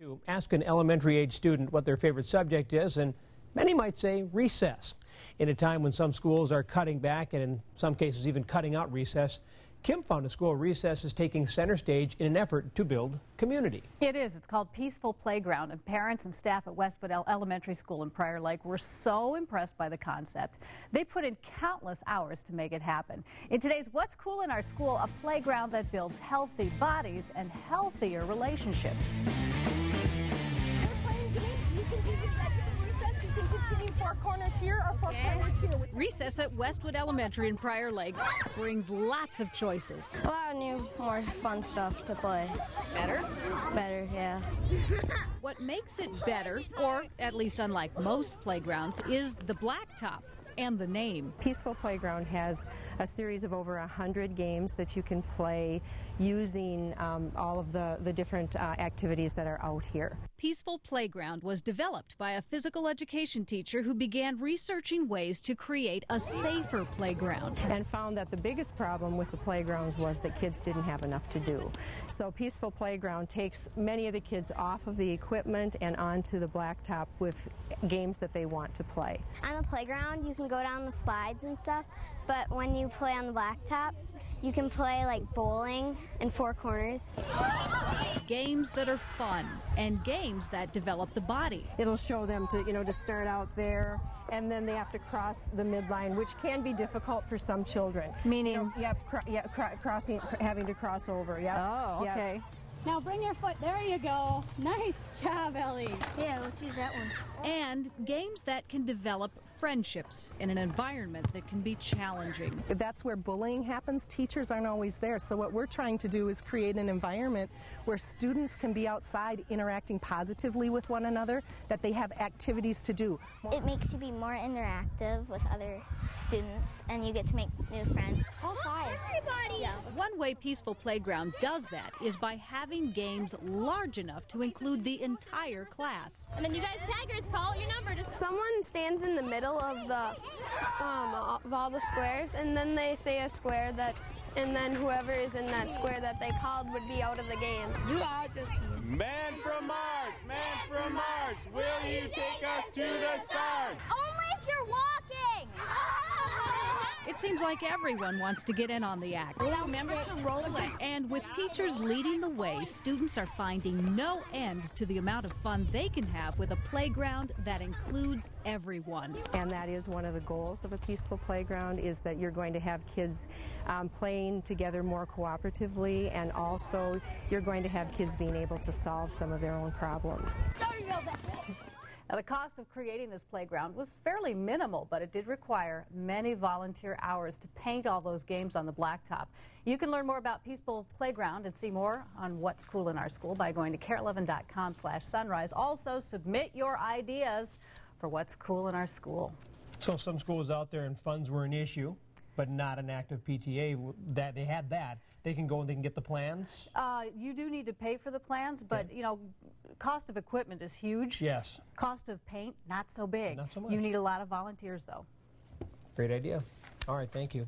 To ask an elementary age student what their favorite subject is, and many might say recess. In a time when some schools are cutting back and in some cases even cutting out recess, Kim found a school recess is taking center stage in an effort to build community. It is. It's called Peaceful Playground, and parents and staff at Westwood Elementary School in Prior Lake were so impressed by the concept. They put in countless hours to make it happen. In today's What's Cool in Our School, a playground that builds healthy bodies and healthier relationships. Continue 4 corners here or 4 corners here. Recess at Westwood Elementary in Prior Lake brings lots of choices. A lot of new, more fun stuff to play. Better? Better, yeah. What makes it better, or at least unlike most playgrounds, is the blacktop and the name. Peaceful Playground has a series of over 100 games that you can play using all of the different activities that are out here. Peaceful Playground was developed by a physical education teacher who began researching ways to create a safer playground. And found that the biggest problem with the playgrounds was that kids didn't have enough to do. So Peaceful Playground takes many of the kids off of the equipment and onto the blacktop with games that they want to play. On a playground, you can go down the slides and stuff, but when you play on the blacktop, you can play like bowling in 4 corners. Games that are fun and games that develop the body. It'll show them to start out there, and then they have to cross the midline, which can be difficult for some children. Meaning? Having to cross over. Yep. Oh, okay. Yep. Now bring your foot, there you go. Nice job, Ellie. Yeah, let's use that one. And games that can develop friendships in an environment that can be challenging. That's where bullying happens. Teachers aren't always there. So what we're trying to do is create an environment where students can be outside interacting positively with one another, that they have activities to do. It makes you be more interactive with other students, and you get to make new friends. Oh, hi. Everybody! Yeah. One way Peaceful Playground does that is by having games large enough to include the entire class. And then you guys taggers, call out your number. Someone stands in the middle of all the squares, and then they say a square and then whoever is in that square that they called would be out of the game. You are just Man from Mars, will you take us to the stars? Only if you're walking! It seems like everyone wants to get in on the act. remember to roll it. And with teachers leading the way, students are finding no end to the amount of fun they can have with a playground that includes everyone. And that is one of the goals of a Peaceful Playground, is that you're going to have kids playing together more cooperatively, and also you're going to have kids being able to solve some of their own problems. Now, the cost of creating this playground was fairly minimal, but it did require many volunteer hours to paint all those games on the blacktop. You can learn more about Peaceful Playground and see more on What's Cool in Our School by going to KARE11.com/sunrise. Also, submit your ideas for What's Cool in Our School. So some schools out there and funds were an issue, but not an active PTA, that they had that. They can go and they can get the plans? You do need to pay for the plans, but, cost of equipment is huge. Yes. Cost of paint, not so big. Not so much. You need a lot of volunteers, though. Great idea. All right, thank you.